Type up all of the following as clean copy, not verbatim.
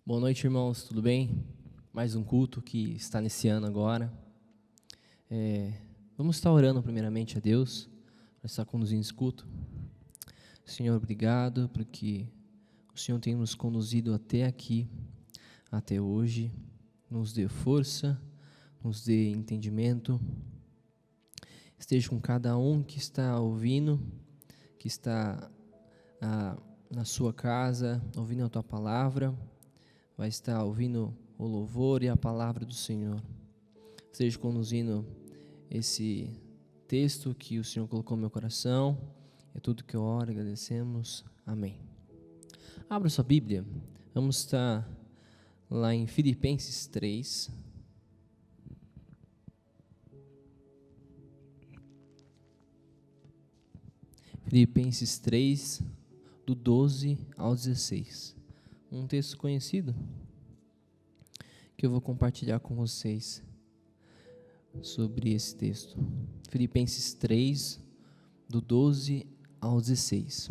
Boa noite, irmãos, tudo bem? Mais um culto que está nesse ano agora. Vamos estar orando primeiramente a Deus, para estar conduzindo esse culto. Senhor, obrigado porque o Senhor tem nos conduzido até aqui, até hoje. Nos dê força, nos dê entendimento. Esteja com cada um que está ouvindo, que está na sua casa, ouvindo a Tua palavra, vai estar ouvindo o louvor e a palavra do Senhor. Esteja conduzindo esse texto que o Senhor colocou no meu coração. É tudo que eu oro, agradecemos. Amém. Abra sua Bíblia. Vamos estar lá em Filipenses 3. Filipenses 3, do 12 ao 16. Um texto conhecido que eu vou compartilhar com vocês sobre esse texto. Filipenses 3, do 12 ao 16.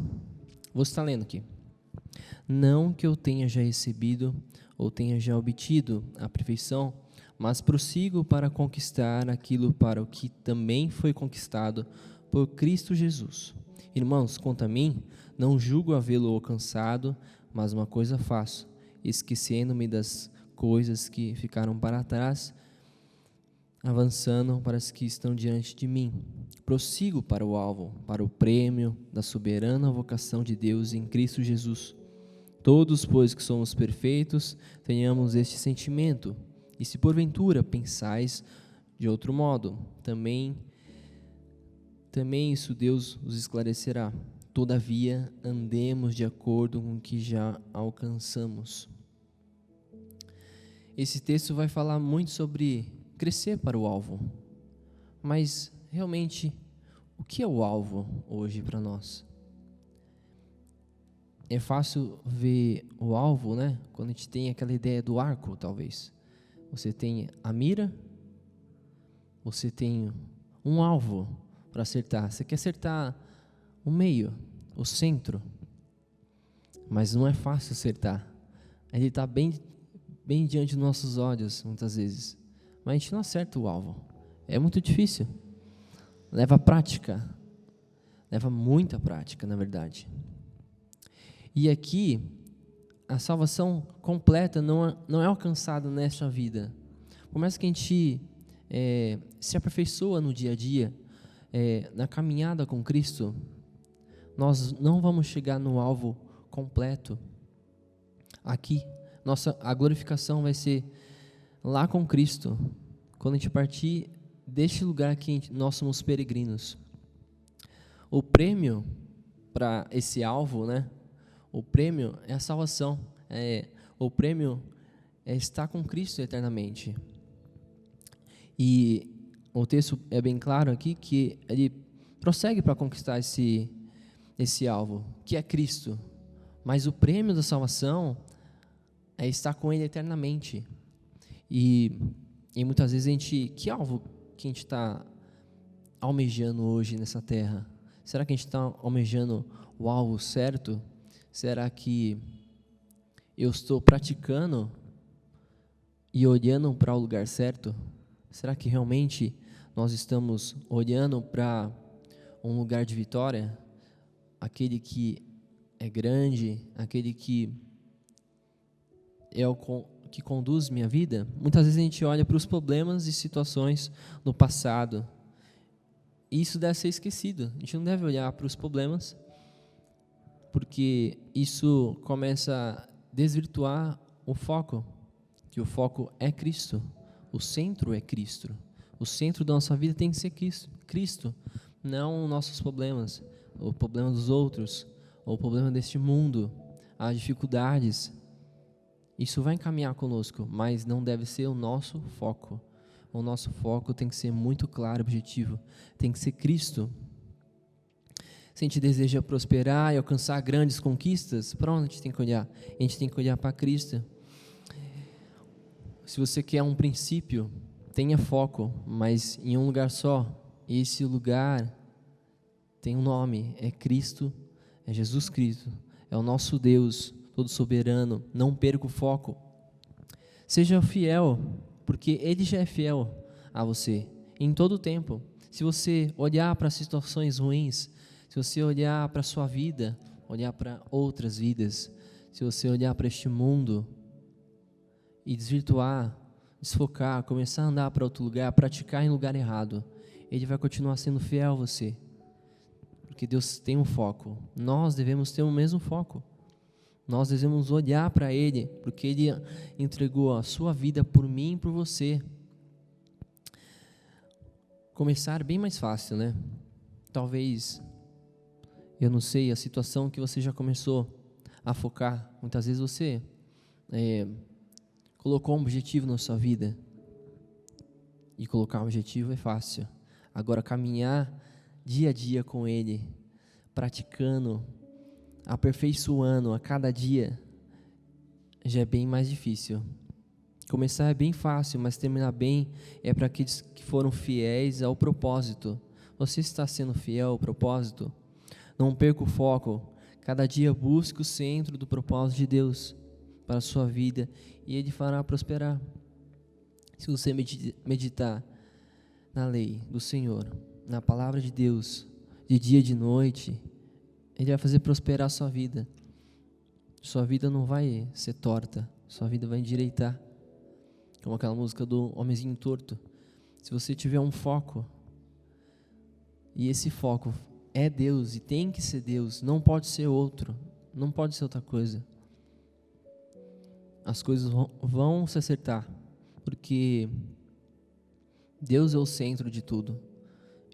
Vou estar lendo aqui. Não que eu tenha já recebido ou tenha já obtido a perfeição, mas prossigo para conquistar aquilo para o que também foi conquistado por Cristo Jesus. Irmãos, quanto a mim, não julgo havê-lo alcançado, mas uma coisa faço, esquecendo-me das coisas que ficaram para trás, avançando para as que estão diante de mim. Prossigo para o alvo, para o prêmio da soberana vocação de Deus em Cristo Jesus. Todos, pois que somos perfeitos, tenhamos este sentimento, e se porventura pensais de outro modo, também isso Deus os esclarecerá. Todavia, andemos de acordo com o que já alcançamos. Esse texto vai falar muito sobre crescer para o alvo. Mas, realmente, o que é o alvo hoje para nós? É fácil ver o alvo, né? Quando a gente tem aquela ideia do arco, talvez. Você tem a mira, você tem um alvo para acertar. Você quer acertar o meio, o centro, mas não é fácil acertar. Ele está bem diante dos nossos olhos, muitas vezes, mas a gente não acerta o alvo. É muito difícil. Leva prática, leva muita prática, na verdade. E aqui, a salvação completa não é alcançada nesta vida. Por mais que a gente se aperfeiçoa no dia a dia, na caminhada com Cristo, nós não vamos chegar no alvo completo aqui. A glorificação vai ser lá com Cristo, quando a gente partir deste lugar que nós somos peregrinos. O prêmio para esse alvo, né? O prêmio é a salvação. O prêmio é estar com Cristo eternamente. E o texto é bem claro aqui que ele prossegue para conquistar esse alvo, que é Cristo. Mas o prêmio da salvação é estar com Ele eternamente. E muitas vezes que alvo que a gente está almejando hoje nessa terra? Será que a gente está almejando o alvo certo? Será que eu estou praticando e olhando para o lugar certo? Será que realmente nós estamos olhando para um lugar de vitória? Aquele que é grande, aquele que é o que conduz minha vida? Muitas vezes a gente olha para os problemas e situações no passado, e isso deve ser esquecido. A gente não deve olhar para os problemas, porque isso começa a desvirtuar o foco, que o foco é Cristo, o centro é Cristo, o centro da nossa vida tem que ser Cristo, não nossos problemas, o problema dos outros, o problema deste mundo, as dificuldades. Isso vai encaminhar conosco, mas não deve ser o nosso foco. O nosso foco tem que ser muito claro, objetivo, tem que ser Cristo. Se a gente deseja prosperar e alcançar grandes conquistas, para onde a gente tem que olhar? A gente tem que olhar para Cristo. Se você quer um princípio, tenha foco, mas em um lugar só. Esse lugar tem um nome, é Cristo, é Jesus Cristo, é o nosso Deus, todo soberano. Não perca o foco. Seja fiel, porque Ele já é fiel a você em todo o tempo. Se você olhar para situações ruins, se você olhar para a sua vida, olhar para outras vidas, se você olhar para este mundo e desvirtuar, desfocar, começar a andar para outro lugar, praticar em lugar errado, Ele vai continuar sendo fiel a você, porque Deus tem um foco. Nós devemos ter o mesmo foco. Nós devemos olhar para Ele, porque Ele entregou a sua vida por mim e por você. Começar bem mais fácil, né? Talvez, eu não sei, a situação que você já começou a focar. Muitas vezes você colocou um objetivo na sua vida. E colocar um objetivo é fácil. Agora, caminhar dia a dia com Ele, praticando, aperfeiçoando a cada dia, já é bem mais difícil. Começar é bem fácil, mas terminar bem é para aqueles que foram fiéis ao propósito. Você está sendo fiel ao propósito? Não perca o foco. Cada dia busque o centro do propósito de Deus para a sua vida e Ele fará prosperar. Se você meditar na lei do Senhor, na palavra de Deus, de dia e de noite, Ele vai fazer prosperar a sua vida. Sua vida não vai ser torta, sua vida vai endireitar. Como aquela música do Homenzinho Torto. Se você tiver um foco, e esse foco é Deus, e tem que ser Deus, não pode ser outro, não pode ser outra coisa, as coisas vão se acertar, porque Deus é o centro de tudo.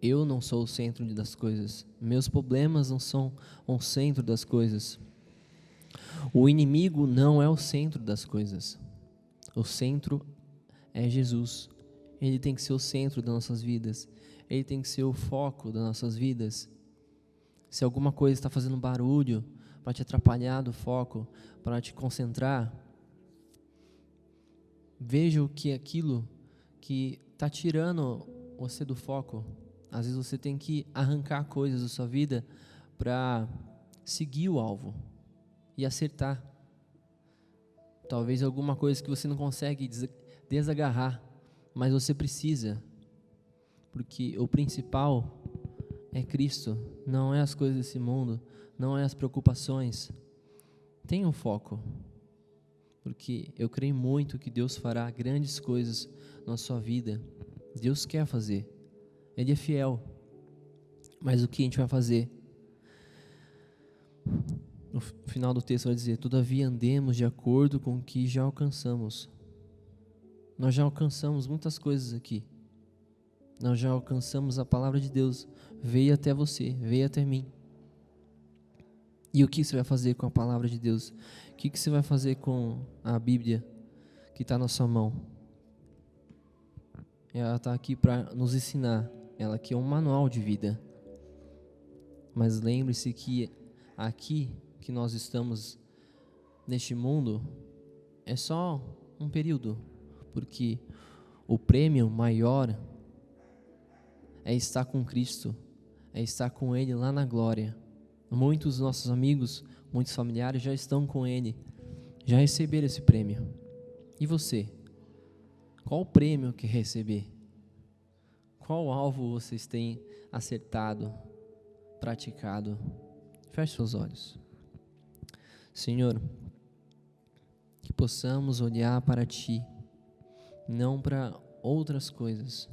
Eu não sou o centro das coisas, meus problemas não são o centro das coisas, o inimigo não é o centro das coisas, o centro é Jesus. Ele tem que ser o centro das nossas vidas, Ele tem que ser o foco das nossas vidas. Se alguma coisa está fazendo barulho para te atrapalhar do foco, para te concentrar, veja o que é aquilo que está tirando você do foco. Às vezes você tem que arrancar coisas da sua vida para seguir o alvo e acertar. Talvez alguma coisa que você não consegue desagarrar, mas você precisa, porque o principal é Cristo, não é as coisas desse mundo, não é as preocupações. Tenha um foco, porque eu creio muito que Deus fará grandes coisas na sua vida. Deus quer fazer, Ele é fiel, mas o que a gente vai fazer? No final do texto vai dizer: todavia andemos de acordo com o que já alcançamos. Nós já alcançamos muitas coisas aqui. Nós já alcançamos a palavra de Deus. Veio até você, veio até mim. E o que você vai fazer com a palavra de Deus? O que você vai fazer com a Bíblia que está na sua mão? Ela está aqui para nos ensinar. Ela aqui é um manual de vida. Mas lembre-se que aqui que nós estamos neste mundo é só um período, porque o prêmio maior é estar com Cristo, é estar com Ele lá na glória. Muitos dos nossos amigos, muitos familiares já estão com Ele, já receberam esse prêmio. E você? Qual o prêmio que receber? Qual alvo vocês têm acertado, praticado? Feche seus olhos. Senhor, que possamos olhar para Ti, não para outras coisas,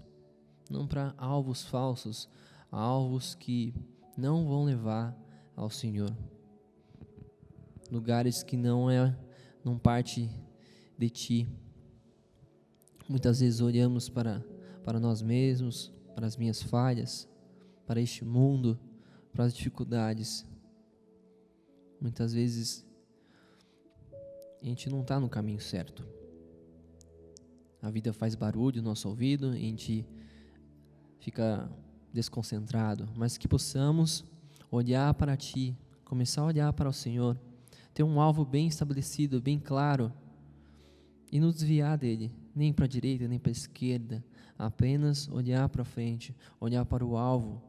não para alvos falsos, alvos que não vão levar ao Senhor, lugares que não parte de Ti. Muitas vezes olhamos para nós mesmos, para as minhas falhas, para este mundo, para as dificuldades. Muitas vezes a gente não está no caminho certo. A vida faz barulho no nosso ouvido, a gente fica desconcentrado, mas que possamos olhar para Ti, começar a olhar para o Senhor, ter um alvo bem estabelecido, bem claro, e não desviar dele, nem para a direita, nem para a esquerda, apenas olhar para frente, olhar para o alvo,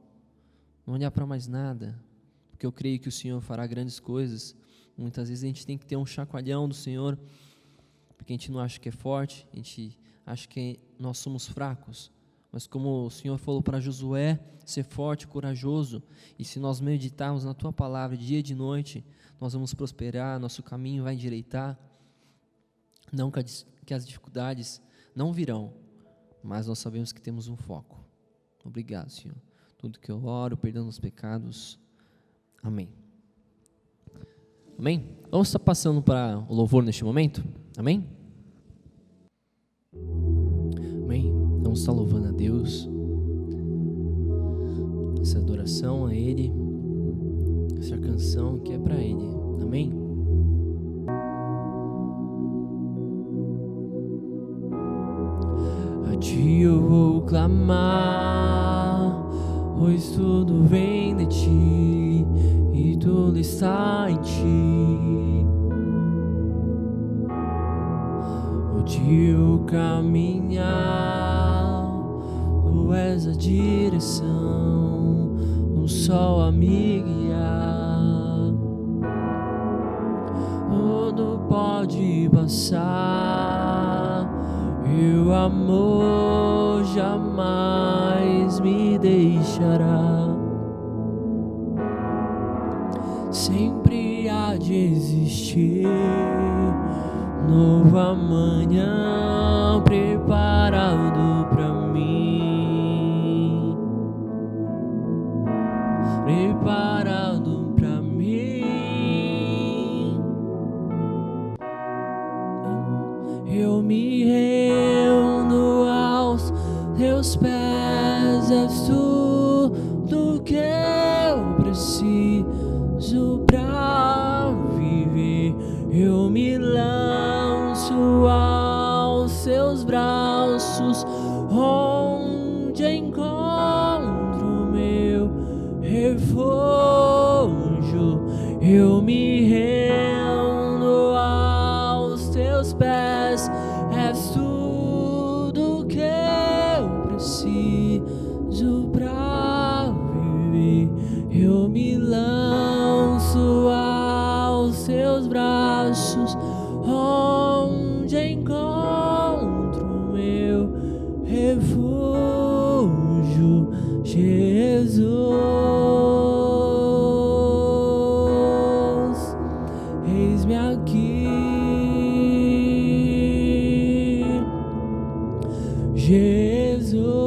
não olhar para mais nada, porque eu creio que o Senhor fará grandes coisas Muitas vezes a gente tem que ter um chacoalhão do Senhor, porque a gente não acha que é forte, a gente acha que nós somos fracos. Mas como o Senhor falou para Josué, ser forte, corajoso, e se nós meditarmos na Tua palavra dia e de noite, nós vamos prosperar, nosso caminho vai endireitar. Não que as dificuldades não virão, mas nós sabemos que temos um foco. Obrigado, Senhor. Tudo que eu oro, perdão os pecados. Amém. Amém? Vamos estar passando para o louvor neste momento? Amém? Amém? Vamos estar louvando a Deus. Essa adoração a Ele. Essa canção que é para Ele. Amém? A Ti eu vou clamar, pois tudo vem de Ti e tudo está em Ti. Onde eu caminhar, Tu és a direção, um sol a me guiar. Tudo pode passar, e o amor jamais me deixará. Sempre há de existir novo amanhã preparado pra mim, preparado pra mim. Eu me rendo aos Teus pés, és tudo que eu preciso pra viver. Eu me lanço aos Seus braços, onde encontro meu refúgio. Eu me rendo aos Teus pés, és tudo que eu preciso pra viver. Eu me lanço aos Teus braços, onde encontro meu refúgio, Jesus. Eis-me aqui, Jesus.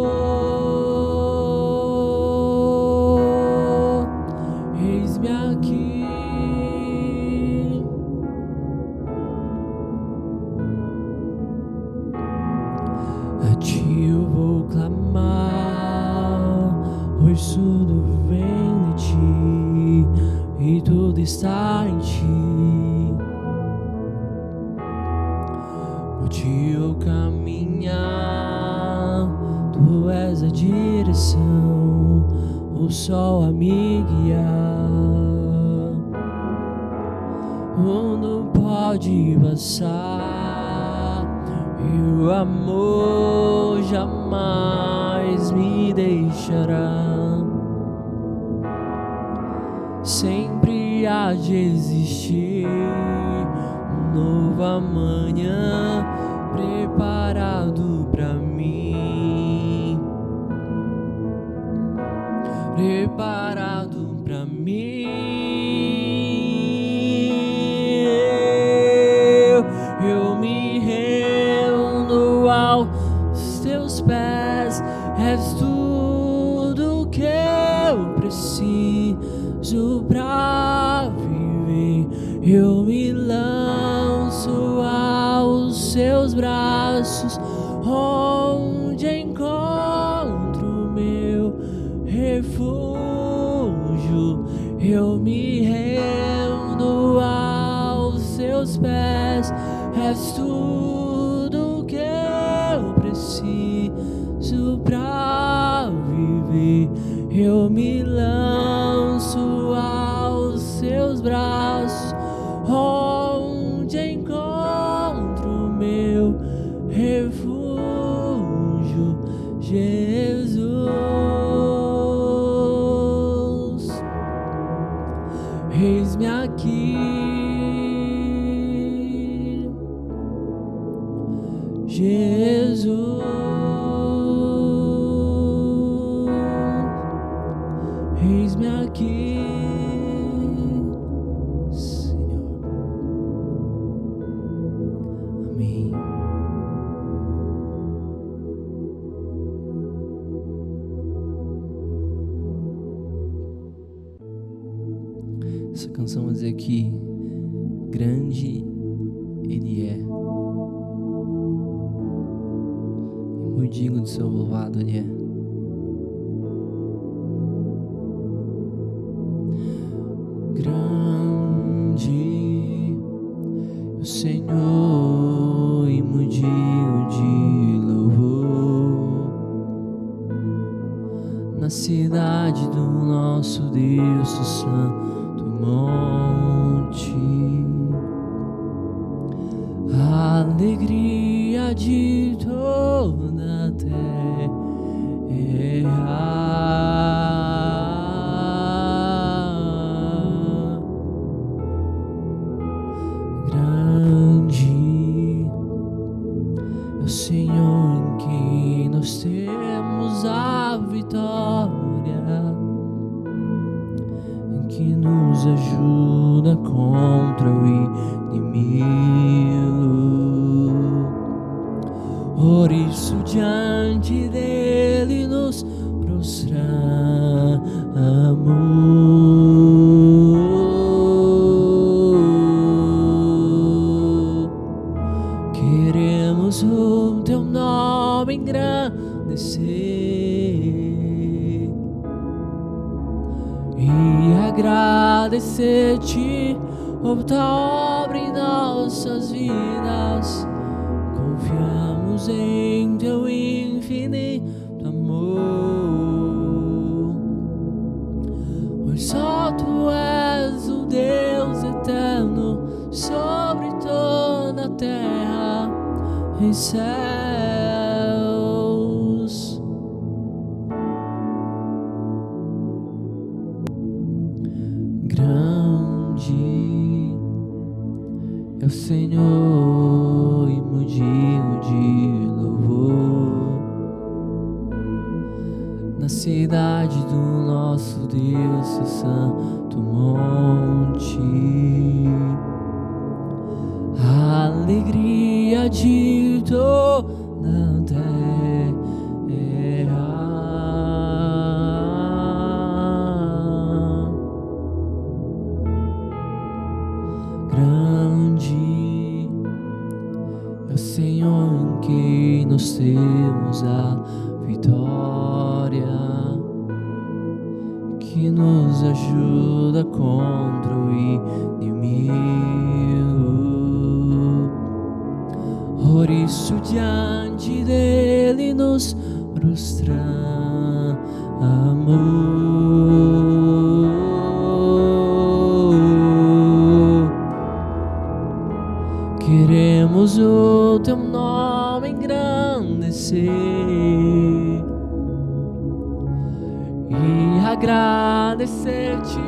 Eis-me aqui. A Ti eu vou clamar, pois tudo vem de Ti e tudo está em Ti. Onde eu caminhar, Tu és a direção, o sol a me guiar. O mundo pode passar, e o amor jamais me deixará. Sempre há de existir um novo amanhã preparado pra mim, preparado pra mim. Eu me rendo aos Teus pés, és tudo que eu preciso pra viver. Eu me lanço aos Seus braços, onde encontro meu refúgio. Eu me rendo aos Seus pés, és tudo que eu preciso pra viver. Eu me lanço aos Seus braços, onde encontro meu refúgio, Jesus. Eis-me aqui, Jesus, eis-me aqui, Senhor. Amém. Essa canção vai dizer que grande Ele é, e muito digno de ser louvado Ele é. Grande o Senhor e muito digno de louvor, na cidade do nosso Deus, do santo monte, a alegria de toda a terra. Grande é o Senhor em quem nós temos a vitória, em que nos ajuda contra o inimigo. Por isso diante dele nos prostramos, queremos o teu nome engrandecer e agradecer-te por tua obra em nossas vidas. Confiamos em teu infinito amor, pois só tu és o Deus eterno sobre toda a terra e céus. Grande é o Senhor e muito digno de louvor, na cidade do nosso Deus, o santo monte, a alegria de toda a terra. Grande é o Senhor em quem nós temos a vitória, que nos ajuda contra o inimigo. Por isso diante dele nos prostramos, queremos o teu nome engrandecer e agradecer-te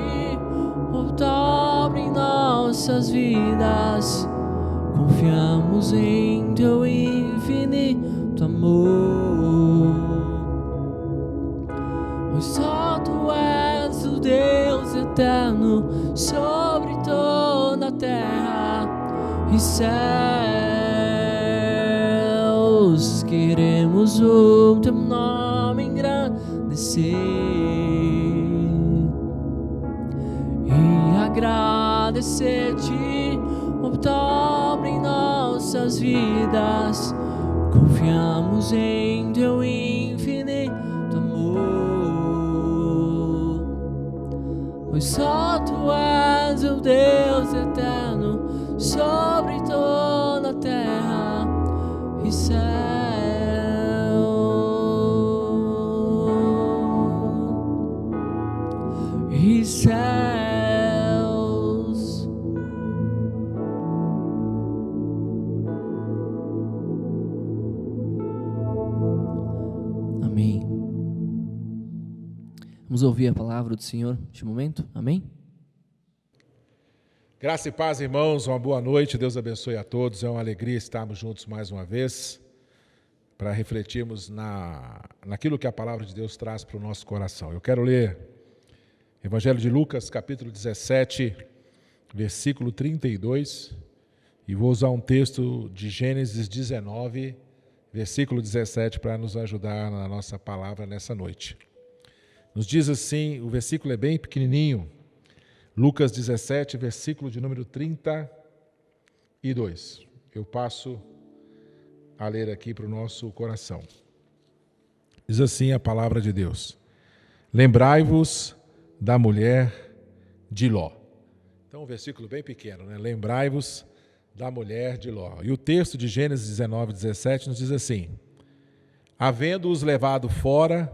por tua obra em nossas vidas. Confiamos em teu infinito amor, pois só tu és o Deus eterno sobre toda a terra e céus. Queremos o teu nome engrandecer e agradecer-te por tua obra em nossas vidas. Confiamos em teu infinito amor, pois só tu és o Deus eterno sobre toda a terra e céu. E céus. Amém. Vamos ouvir a palavra do Senhor neste momento. Amém? Graça e paz, irmãos, uma boa noite, Deus abençoe a todos, é uma alegria estarmos juntos mais uma vez. para refletirmos naquilo que a palavra de Deus traz para o nosso coração. Eu quero ler Evangelho de Lucas, capítulo 17, versículo 32, e vou usar um texto de Gênesis 19, versículo 17, para nos ajudar na nossa palavra nessa noite. Nos diz assim, o versículo é bem pequenininho, Lucas 17, versículo de número 32. Eu passo a ler aqui para o nosso coração. Diz assim a palavra de Deus: lembrai-vos da mulher de Ló. Então, um versículo bem pequeno, né? Lembrai-vos da mulher de Ló. E o texto de Gênesis 19, 17 nos diz assim: havendo-os levado fora,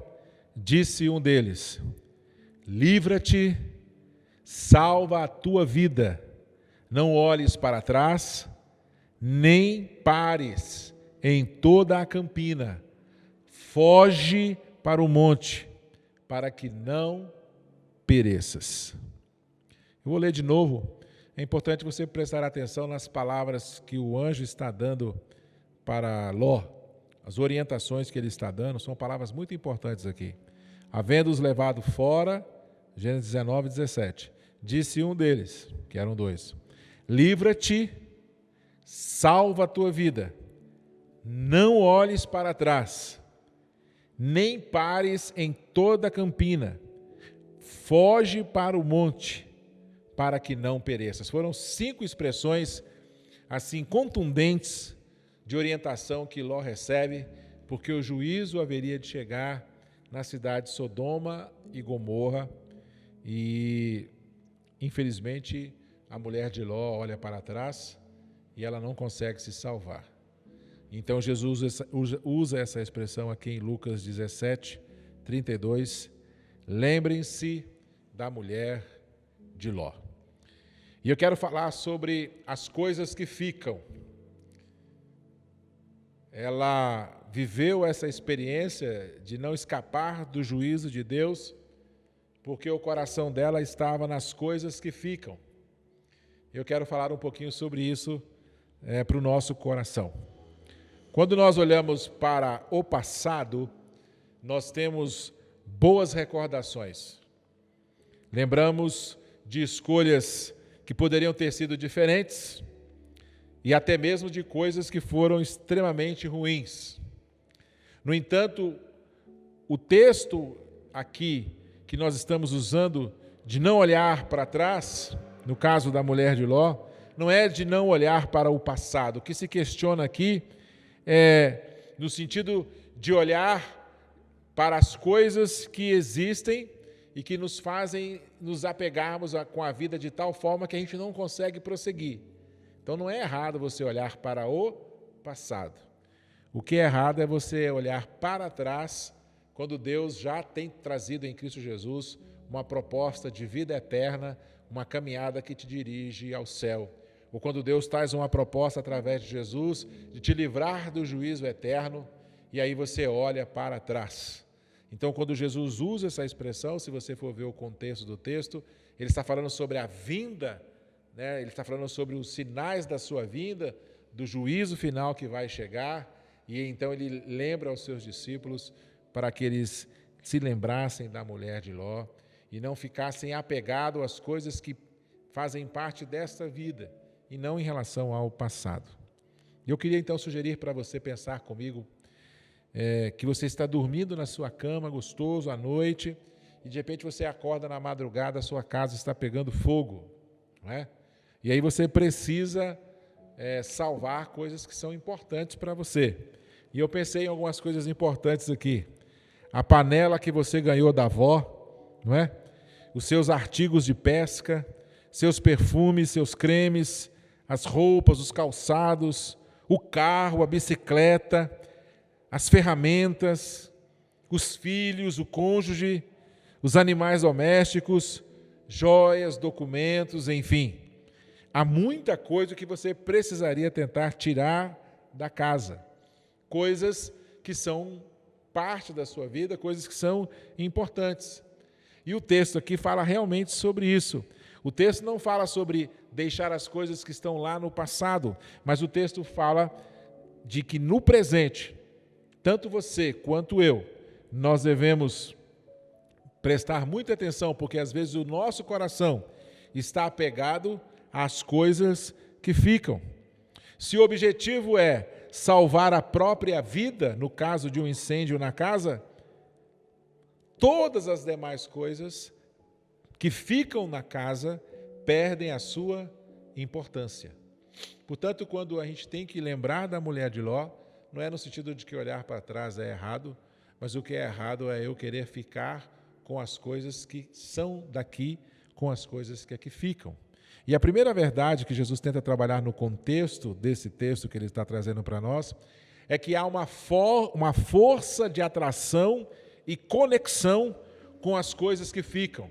disse um deles: livra-te, salva a tua vida, não olhes para trás, nem pares em toda a campina, foge para o monte, para que não pereças. Eu vou ler de novo. É importante você prestar atenção nas palavras que o anjo está dando para Ló. As orientações que ele está dando são palavras muito importantes aqui. Havendo-os levado fora, Gênesis 19, 17, disse um deles, que eram dois: livra-te, salva a tua vida, não olhes para trás, nem pares em toda a campina, foge para o monte, para que não pereças. Foram 5 expressões assim contundentes de orientação que Ló recebe, porque o juízo haveria de chegar na cidade de Sodoma e Gomorra, e infelizmente a mulher de Ló olha para trás e ela não consegue se salvar. Então Jesus usa essa expressão aqui em Lucas 17, 32, lembrem-se da mulher de Ló. E eu quero falar sobre as coisas que ficam. Ela viveu essa experiência de não escapar do juízo de Deus, porque o coração dela estava nas coisas que ficam. Eu quero falar um pouquinho sobre isso para o nosso coração. Quando nós olhamos para o passado, nós temos boas recordações. Lembramos de escolhas que poderiam ter sido diferentes e até mesmo de coisas que foram extremamente ruins. No entanto, o texto aqui que nós estamos usando de não olhar para trás, no caso da mulher de Ló, não é de não olhar para o passado. O que se questiona aqui é no sentido de olhar para as coisas que existem e que nos fazem nos apegarmos com a vida de tal forma que a gente não consegue prosseguir. Então não é errado você olhar para o passado. O que é errado é você olhar para trás quando Deus já tem trazido em Cristo Jesus uma proposta de vida eterna, uma caminhada que te dirige ao céu. Ou quando Deus traz uma proposta através de Jesus de te livrar do juízo eterno, e aí você olha para trás. Então, quando Jesus usa essa expressão, se você for ver o contexto do texto, ele está falando sobre a vinda, né? Ele está falando sobre os sinais da sua vinda, do juízo final que vai chegar, e então ele lembra aos seus discípulos para que eles se lembrassem da mulher de Ló e não ficassem apegados às coisas que fazem parte desta vida e não em relação ao passado. Eu queria então sugerir para você pensar comigo que você está dormindo na sua cama, gostoso, à noite, e de repente você acorda na madrugada, a sua casa está pegando fogo, não é? E aí você precisa salvar coisas que são importantes para você. E eu pensei em algumas coisas importantes aqui. A panela que você ganhou da avó, não é? Os seus artigos de pesca, seus perfumes, seus cremes, as roupas, os calçados, o carro, a bicicleta, as ferramentas, os filhos, o cônjuge, os animais domésticos, joias, documentos, enfim. Há muita coisa que você precisaria tentar tirar da casa. Coisas que são parte da sua vida, coisas que são importantes. E o texto aqui fala realmente sobre isso. O texto não fala sobre deixar as coisas que estão lá no passado, mas o texto fala de que no presente tanto você quanto eu, nós devemos prestar muita atenção, porque às vezes o nosso coração está apegado às coisas que ficam. Se o objetivo é salvar a própria vida, no caso de um incêndio na casa, todas as demais coisas que ficam na casa perdem a sua importância. Portanto, quando a gente tem que lembrar da mulher de Ló, não é no sentido de que olhar para trás é errado, mas o que é errado é eu querer ficar com as coisas que são daqui, com as coisas que aqui ficam. E a primeira verdade que Jesus tenta trabalhar no contexto desse texto que ele está trazendo para nós, é que há uma força de atração e conexão com as coisas que ficam.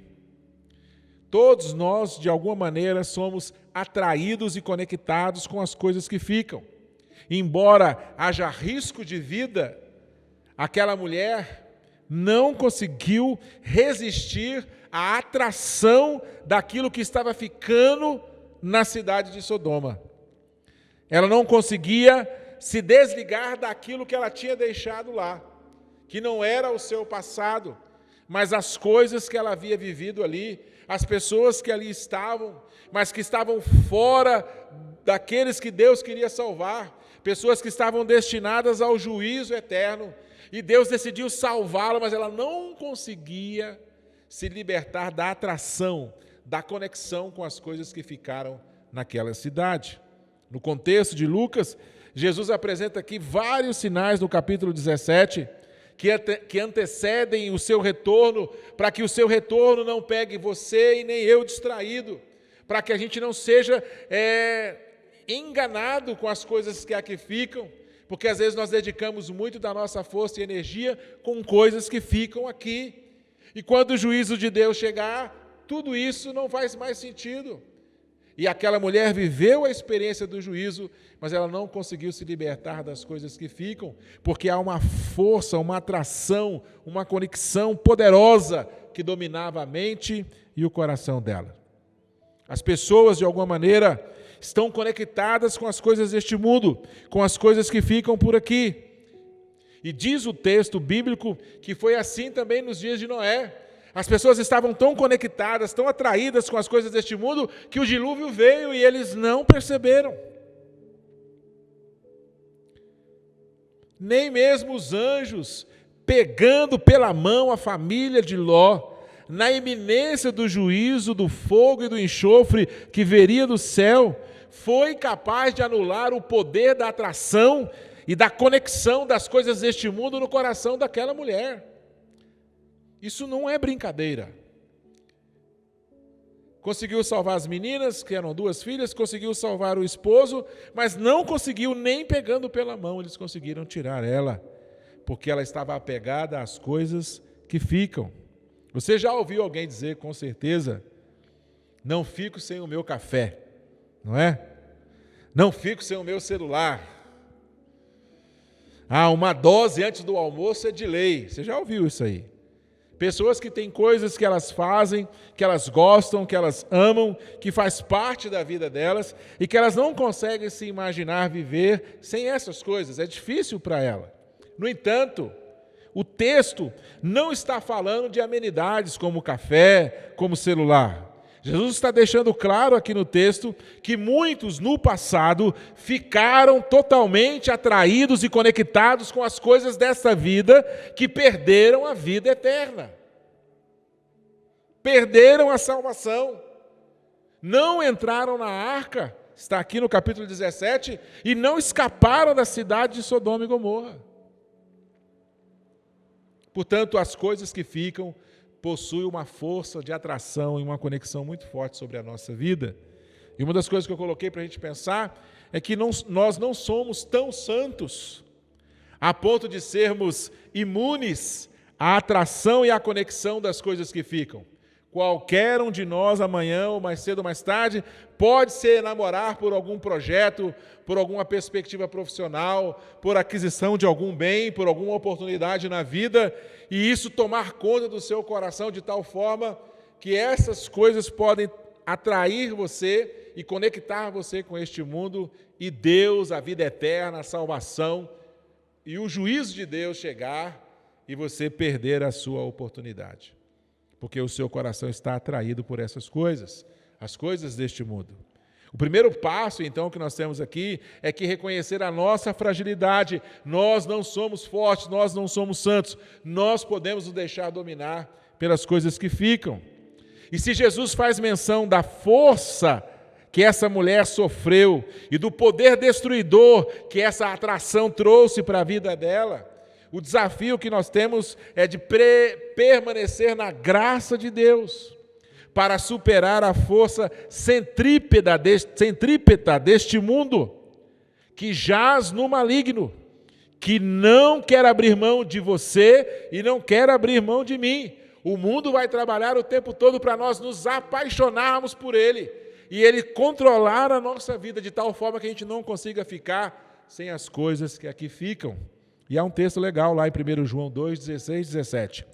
Todos nós, de alguma maneira, somos atraídos e conectados com as coisas que ficam. Embora haja risco de vida, aquela mulher não conseguiu resistir à atração daquilo que estava ficando na cidade de Sodoma. Ela não conseguia se desligar daquilo que ela tinha deixado lá, que não era o seu passado, mas as coisas que ela havia vivido ali, as pessoas que ali estavam, mas que estavam fora daqueles que Deus queria salvar, pessoas que estavam destinadas ao juízo eterno, e Deus decidiu salvá-la, mas ela não conseguia se libertar da atração, da conexão com as coisas que ficaram naquela cidade. No contexto de Lucas, Jesus apresenta aqui vários sinais no capítulo 17, que antecedem o seu retorno, para que o seu retorno não pegue você e nem eu distraído, para que a gente não seja enganado com as coisas que aqui ficam, porque às vezes nós dedicamos muito da nossa força e energia com coisas que ficam aqui, e quando o juízo de Deus chegar, tudo isso não faz mais sentido. E aquela mulher viveu a experiência do juízo, mas ela não conseguiu se libertar das coisas que ficam, porque há uma força, uma atração, uma conexão poderosa que dominava a mente e o coração dela. As pessoas, de alguma maneira, estão conectadas com as coisas deste mundo, com as coisas que ficam por aqui. E diz o texto bíblico que foi assim também nos dias de Noé. As pessoas estavam tão conectadas, tão atraídas com as coisas deste mundo, que o dilúvio veio e eles não perceberam. Nem mesmo os anjos, pegando pela mão a família de Ló, na iminência do juízo, do fogo e do enxofre que viria do céu, foi capaz de anular o poder da atração e da conexão das coisas deste mundo no coração daquela mulher. Isso não é brincadeira. Conseguiu salvar as meninas, que eram 2 filhas, conseguiu salvar o esposo, mas não conseguiu nem pegando pela mão, eles conseguiram tirar ela, porque ela estava apegada às coisas que ficam. Você já ouviu alguém dizer, com certeza, não fico sem o meu café, não é? Não fico sem o meu celular. Uma dose antes do almoço é de lei. Você já ouviu isso aí? Pessoas que têm coisas que elas fazem, que elas gostam, que elas amam, que faz parte da vida delas e que elas não conseguem se imaginar viver sem essas coisas. É difícil para ela. No entanto, o texto não está falando de amenidades como café, como celular. Jesus está deixando claro aqui no texto que muitos no passado ficaram totalmente atraídos e conectados com as coisas desta vida, que perderam a vida eterna. Perderam a salvação. Não entraram na arca, está aqui no capítulo 17, e não escaparam da cidade de Sodoma e Gomorra. Portanto, as coisas que ficam possui uma força de atração e uma conexão muito forte sobre a nossa vida. E uma das coisas que eu coloquei para a gente pensar é que nós não somos tão santos a ponto de sermos imunes à atração e à conexão das coisas que ficam. Qualquer um de nós, amanhã ou mais cedo ou mais tarde, pode se enamorar por algum projeto, por alguma perspectiva profissional, por aquisição de algum bem, por alguma oportunidade na vida, e isso tomar conta do seu coração de tal forma que essas coisas podem atrair você e conectar você com este mundo, e Deus, a vida eterna, a salvação, e o juízo de Deus chegar e você perder a sua oportunidade. Porque o seu coração está atraído por essas coisas, as coisas deste mundo. O primeiro passo, então, que nós temos aqui é que reconhecer a nossa fragilidade. Nós não somos fortes, nós não somos santos. Nós podemos nos deixar dominar pelas coisas que ficam. E se Jesus faz menção da força que essa mulher sofreu e do poder destruidor que essa atração trouxe para a vida dela, o desafio que nós temos é de permanecer na graça de Deus para superar a força centrípeta deste mundo que jaz no maligno, que não quer abrir mão de você e não quer abrir mão de mim. O mundo vai trabalhar o tempo todo para nós nos apaixonarmos por ele e ele controlar a nossa vida de tal forma que a gente não consiga ficar sem as coisas que aqui ficam. E há um texto legal lá em 1 João 2, 16, 17.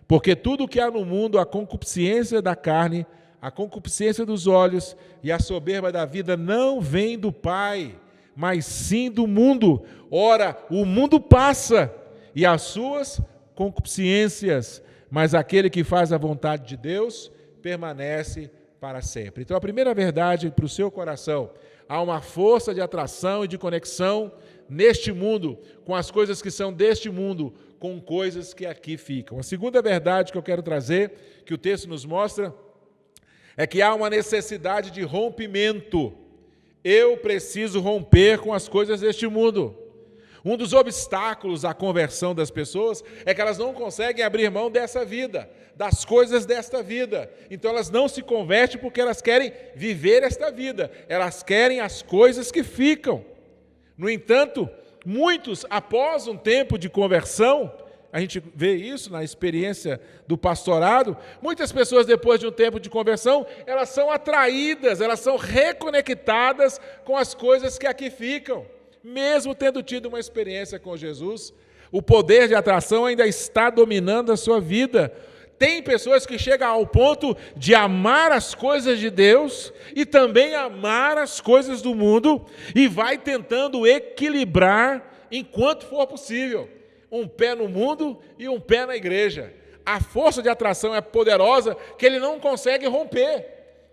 Porque tudo o que há no mundo, a concupiscência da carne, a concupiscência dos olhos e a soberba da vida não vem do Pai, mas sim do mundo. Ora, o mundo passa e as suas concupiscências, mas aquele que faz a vontade de Deus permanece para sempre. Então, a primeira verdade para o seu coração, há uma força de atração e de conexão neste mundo, com as coisas que são deste mundo, com coisas que aqui ficam. A segunda verdade que eu quero trazer, que o texto nos mostra, é que há uma necessidade de rompimento. Eu preciso romper com as coisas deste mundo. Um dos obstáculos à conversão das pessoas é que elas não conseguem abrir mão dessa vida, das coisas desta vida. Então elas não se convertem porque elas querem viver esta vida, elas querem as coisas que ficam. No entanto, muitos, após um tempo de conversão, a gente vê isso na experiência do pastorado, muitas pessoas depois de um tempo de conversão, elas são atraídas, elas são reconectadas com as coisas que aqui ficam. Mesmo tendo tido uma experiência com Jesus, o poder de atração ainda está dominando a sua vida. Tem pessoas que chegam ao ponto de amar as coisas de Deus e também amar as coisas do mundo e vai tentando equilibrar enquanto for possível. Um pé no mundo e um pé na igreja. A força de atração é poderosa que ele não consegue romper.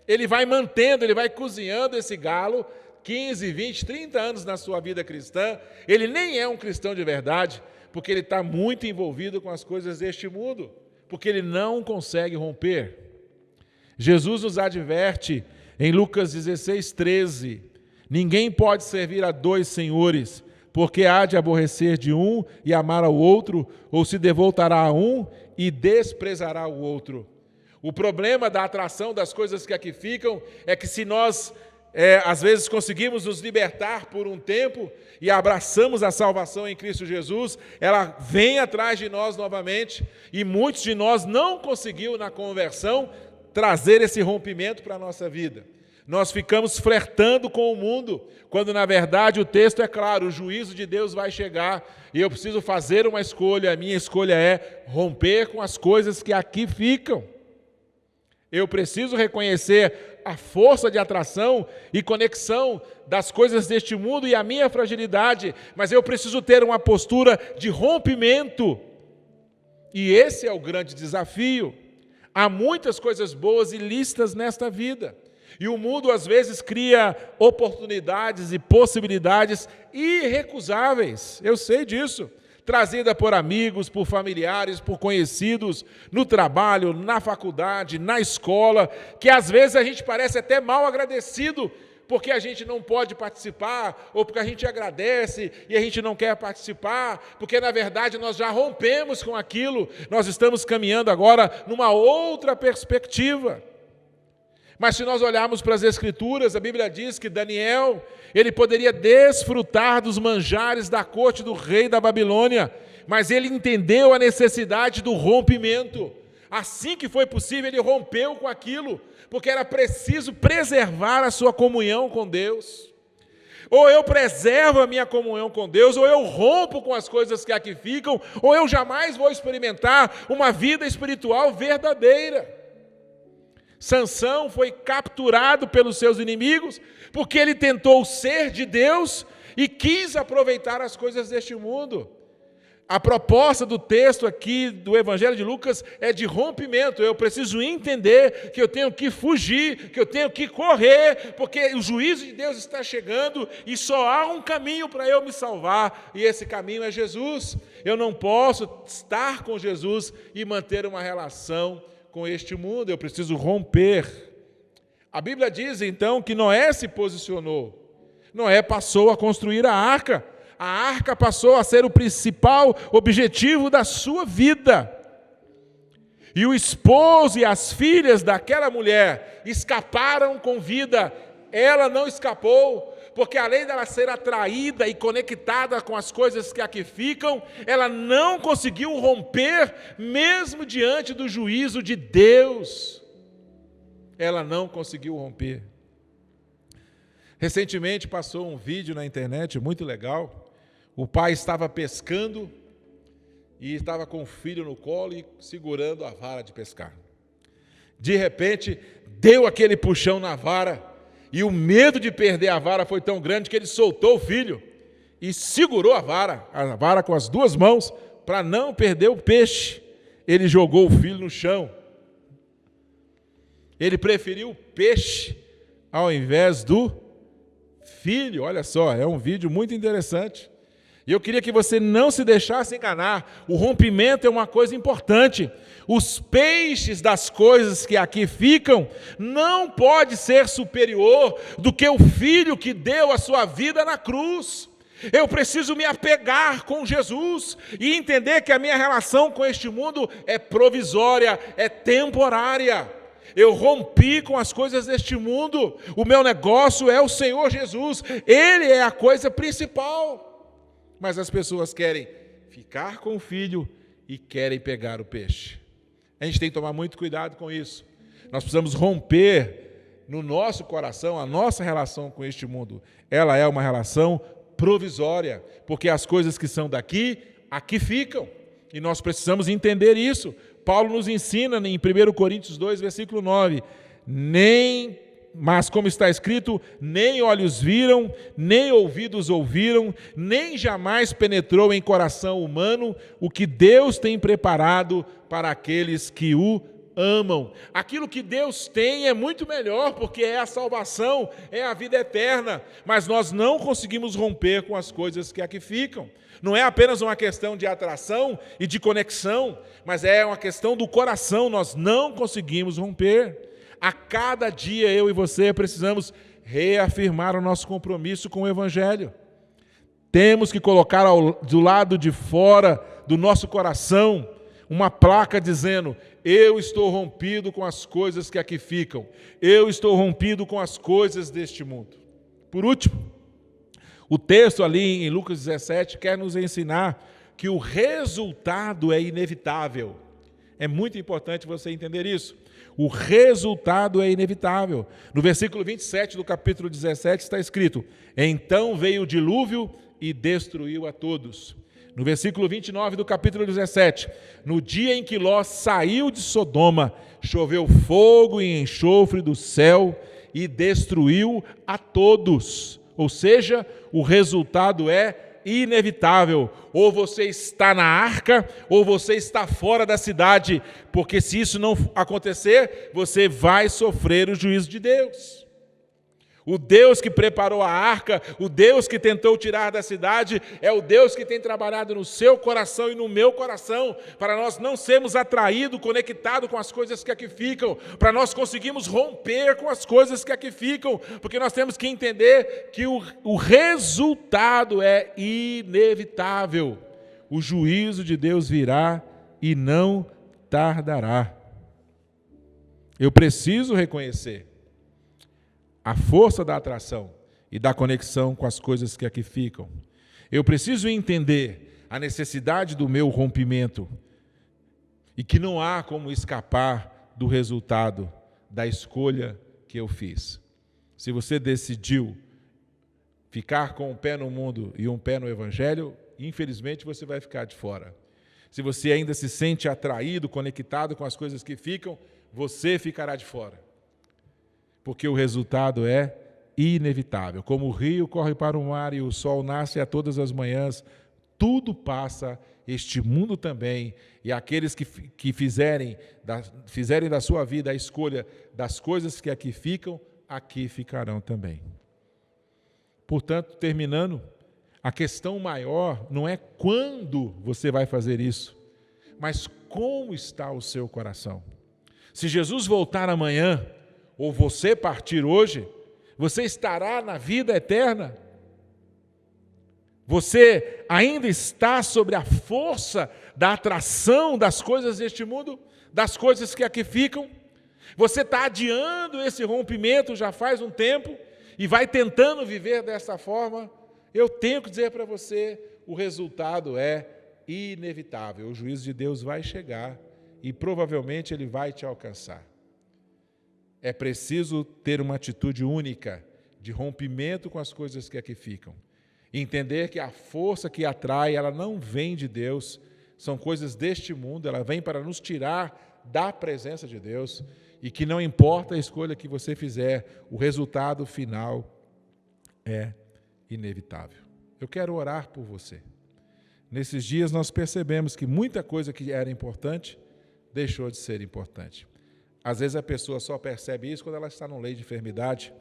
Ele vai mantendo, ele vai cozinhando esse galo 15, 20, 30 anos na sua vida cristã. Ele nem é um cristão de verdade, porque ele está muito envolvido com as coisas deste mundo, porque ele não consegue romper. Jesus nos adverte em Lucas 16, 13, ninguém pode servir a dois senhores, porque há de aborrecer de um e amar ao outro, ou se devotará a um e desprezará o outro. O problema da atração das coisas que aqui ficam é que se nós às vezes conseguimos nos libertar por um tempo e abraçamos a salvação em Cristo Jesus, ela vem atrás de nós novamente e muitos de nós não conseguiu na conversão trazer esse rompimento para a nossa vida. Nós ficamos flertando com o mundo, quando na verdade o texto é claro, o juízo de Deus vai chegar e eu preciso fazer uma escolha, a minha escolha é romper com as coisas que aqui ficam. Eu preciso reconhecer a força de atração e conexão das coisas deste mundo e a minha fragilidade, mas eu preciso ter uma postura de rompimento. E esse é o grande desafio. Há muitas coisas boas e lícitas nesta vida. E o mundo às vezes cria oportunidades e possibilidades irrecusáveis. Eu sei disso. Trazida por amigos, por familiares, por conhecidos, no trabalho, na faculdade, na escola, que às vezes a gente parece até mal agradecido, porque a gente não pode participar, ou porque a gente agradece e a gente não quer participar, porque na verdade nós já rompemos com aquilo, nós estamos caminhando agora numa outra perspectiva. Mas se nós olharmos para as Escrituras, a Bíblia diz que Daniel, ele poderia desfrutar dos manjares da corte do rei da Babilônia, mas ele entendeu a necessidade do rompimento. Assim que foi possível, ele rompeu com aquilo, porque era preciso preservar a sua comunhão com Deus. Ou eu preservo a minha comunhão com Deus, ou eu rompo com as coisas que aqui ficam, ou eu jamais vou experimentar uma vida espiritual verdadeira. Sansão foi capturado pelos seus inimigos porque ele tentou ser de Deus e quis aproveitar as coisas deste mundo. A proposta do texto aqui do Evangelho de Lucas é de rompimento. Eu preciso entender que eu tenho que fugir, que eu tenho que correr, porque o juízo de Deus está chegando e só há um caminho para eu me salvar, e esse caminho é Jesus. Eu não posso estar com Jesus e manter uma relação com este mundo, eu preciso romper. A Bíblia diz então que Noé se posicionou. Noé passou a construir a arca. A arca passou a ser o principal objetivo da sua vida. E o esposo e as filhas daquela mulher escaparam com vida. Ela não escapou, porque além dela ser atraída e conectada com as coisas que aqui ficam, ela não conseguiu romper, mesmo diante do juízo de Deus. Ela não conseguiu romper. Recentemente passou um vídeo na internet muito legal. O pai estava pescando e estava com o filho no colo e segurando a vara de pescar. De repente, deu aquele puxão na vara e o medo de perder a vara foi tão grande que ele soltou o filho e segurou a vara com as duas mãos para não perder o peixe. Ele jogou o filho no chão. Ele preferiu o peixe ao invés do filho. Olha só, é um vídeo muito interessante. E eu queria que você não se deixasse enganar. O rompimento é uma coisa importante. Os peixes das coisas que aqui ficam não pode ser superior do que o filho que deu a sua vida na cruz. Eu preciso me apegar com Jesus e entender que a minha relação com este mundo é provisória, é temporária. Eu rompi com as coisas deste mundo. O meu negócio é o Senhor Jesus. Ele é a coisa principal. Mas as pessoas querem ficar com o filho e querem pegar o peixe. A gente tem que tomar muito cuidado com isso. Nós precisamos romper no nosso coração a nossa relação com este mundo. Ela é uma relação provisória, porque as coisas que são daqui, aqui ficam. E nós precisamos entender isso. Paulo nos ensina em 1 Coríntios 2, versículo 9, mas como está escrito, nem olhos viram, nem ouvidos ouviram, nem jamais penetrou em coração humano o que Deus tem preparado para aqueles que o amam. Aquilo que Deus tem é muito melhor, porque é a salvação, é a vida eterna, mas nós não conseguimos romper com as coisas que aqui ficam. Não é apenas uma questão de atração e de conexão, mas é uma questão do coração, nós não conseguimos romper. A cada dia eu e você precisamos reafirmar o nosso compromisso com o Evangelho. Temos que colocar do lado de fora do nosso coração uma placa dizendo: eu estou rompido com as coisas que aqui ficam. Eu estou rompido com as coisas deste mundo. Por último, o texto ali em Lucas 17 quer nos ensinar que o resultado é inevitável. É muito importante você entender isso. O resultado é inevitável. No versículo 27 do capítulo 17 está escrito: então veio o dilúvio e destruiu a todos. No versículo 29 do capítulo 17, no dia em que Ló saiu de Sodoma, choveu fogo e enxofre do céu e destruiu a todos. Ou seja, o resultado é inevitável. Ou você está na arca, ou você está fora da cidade, porque se isso não acontecer, você vai sofrer o juízo de Deus. O Deus que preparou a arca, o Deus que tentou tirar da cidade, é o Deus que tem trabalhado no seu coração e no meu coração, para nós não sermos atraídos, conectados com as coisas que aqui ficam, para nós conseguirmos romper com as coisas que aqui ficam, porque nós temos que entender que o resultado é inevitável. O juízo de Deus virá e não tardará. Eu preciso reconhecer a força da atração e da conexão com as coisas que aqui ficam. Eu preciso entender a necessidade do meu rompimento e que não há como escapar do resultado da escolha que eu fiz. Se você decidiu ficar com um pé no mundo e um pé no Evangelho, infelizmente você vai ficar de fora. Se você ainda se sente atraído, conectado com as coisas que ficam, você ficará de fora. Porque o resultado é inevitável. Como o rio corre para o mar e o sol nasce a todas as manhãs, Tudo passa, este mundo também, e aqueles que fizerem da sua vida a escolha das coisas que aqui ficam, aqui ficarão também. Portanto, terminando, a questão maior não é quando você vai fazer isso, mas como está o seu coração. Se Jesus voltar amanhã, ou você partir hoje, você estará na vida eterna? Você ainda está sob a força da atração das coisas deste mundo, das coisas que aqui ficam? Você está adiando esse rompimento já faz um tempo e vai tentando viver dessa forma? Eu tenho que dizer para você, o resultado é inevitável. O juízo de Deus vai chegar e provavelmente ele vai te alcançar. É preciso ter uma atitude única de rompimento com as coisas que aqui ficam. Entender que a força que atrai, ela não vem de Deus, são coisas deste mundo, ela vem para nos tirar da presença de Deus, e que não importa a escolha que você fizer, o resultado final é inevitável. Eu quero orar por você. Nesses dias nós percebemos que muita coisa que era importante deixou de ser importante. Às vezes a pessoa só percebe isso quando ela está no leito de enfermidade,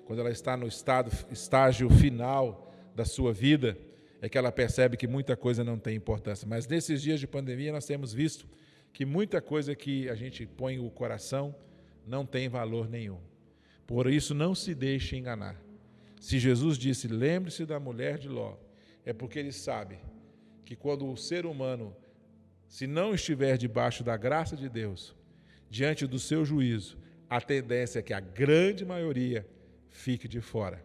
quando ela está no estágio final da sua vida, é que ela percebe que muita coisa não tem importância. Mas nesses dias de pandemia nós temos visto que muita coisa que a gente põe o coração não tem valor nenhum. Por isso não se deixe enganar. Se Jesus disse, lembre-se da mulher de Ló, é porque ele sabe que quando o ser humano, se não estiver debaixo da graça de Deus, diante do seu juízo, a tendência é que a grande maioria fique de fora.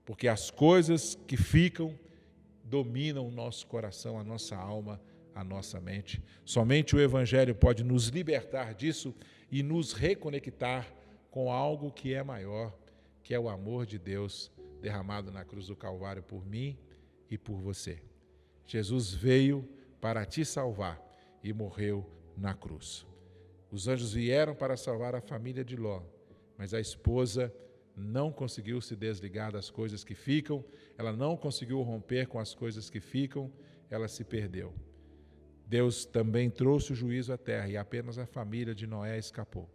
Porque as coisas que ficam dominam o nosso coração, a nossa alma, a nossa mente. Somente o Evangelho pode nos libertar disso e nos reconectar com algo que é maior, que é o amor de Deus derramado na cruz do Calvário por mim e por você. Jesus veio para te salvar e morreu na cruz. Os anjos vieram para salvar a família de Ló, mas a esposa não conseguiu se desligar das coisas que ficam, ela não conseguiu romper com as coisas que ficam, ela se perdeu. Deus também trouxe o juízo à terra e apenas a família de Noé escapou.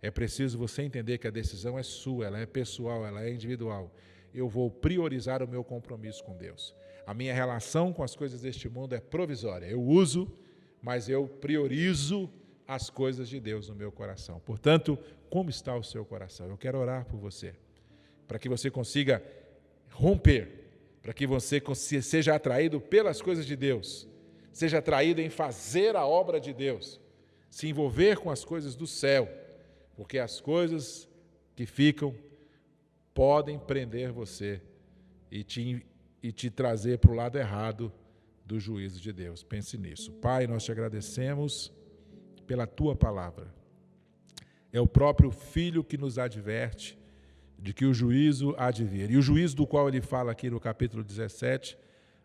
É preciso você entender que a decisão é sua, ela é pessoal, ela é individual. Eu vou priorizar o meu compromisso com Deus. A minha relação com as coisas deste mundo é provisória. Eu uso, mas eu priorizo as coisas de Deus no meu coração. Portanto, como está o seu coração? Eu quero orar por você, para que você consiga romper, para que você seja atraído pelas coisas de Deus, seja atraído em fazer a obra de Deus, se envolver com as coisas do céu, porque as coisas que ficam podem prender você e te trazer para o lado errado do juízo de Deus. Pense nisso. Pai, nós te agradecemos pela tua palavra. É o próprio Filho que nos adverte de que o juízo há de vir. E o juízo do qual ele fala aqui no capítulo 17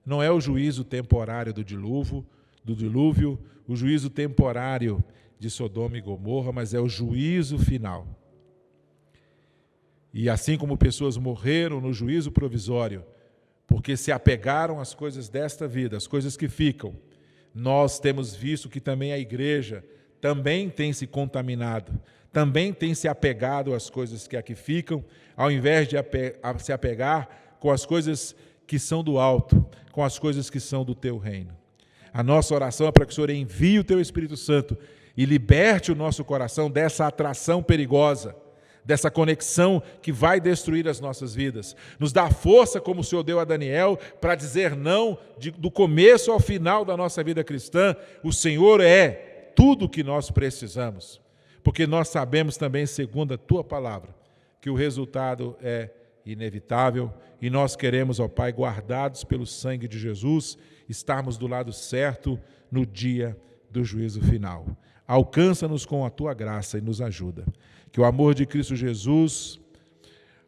não é o juízo temporário do dilúvio, o juízo temporário de Sodoma e Gomorra, mas é o juízo final. E assim como pessoas morreram no juízo provisório, porque se apegaram às coisas desta vida, às coisas que ficam, nós temos visto que também a igreja também tem se contaminado, também tem se apegado às coisas que aqui ficam, ao invés de se apegar com as coisas que são do alto, com as coisas que são do teu reino. A nossa oração é para que o Senhor envie o teu Espírito Santo e liberte o nosso coração dessa atração perigosa, dessa conexão que vai destruir as nossas vidas. Nos dá força, como o Senhor deu a Daniel, para dizer não do começo ao final da nossa vida cristã. O Senhor é tudo o que nós precisamos, porque nós sabemos também, segundo a tua palavra, que o resultado é inevitável e nós queremos, ó Pai, guardados pelo sangue de Jesus, estarmos do lado certo no dia do juízo final. Alcança-nos com a tua graça e nos ajuda. Que o amor de Cristo Jesus,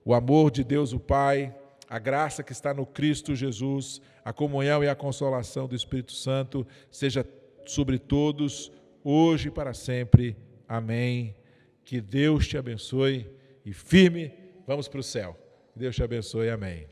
o amor de Deus o Pai, a graça que está no Cristo Jesus, a comunhão e a consolação do Espírito Santo seja sobre todos, hoje e para sempre. Amém. Que Deus te abençoe e firme, vamos para o céu. Que Deus te abençoe. Amém.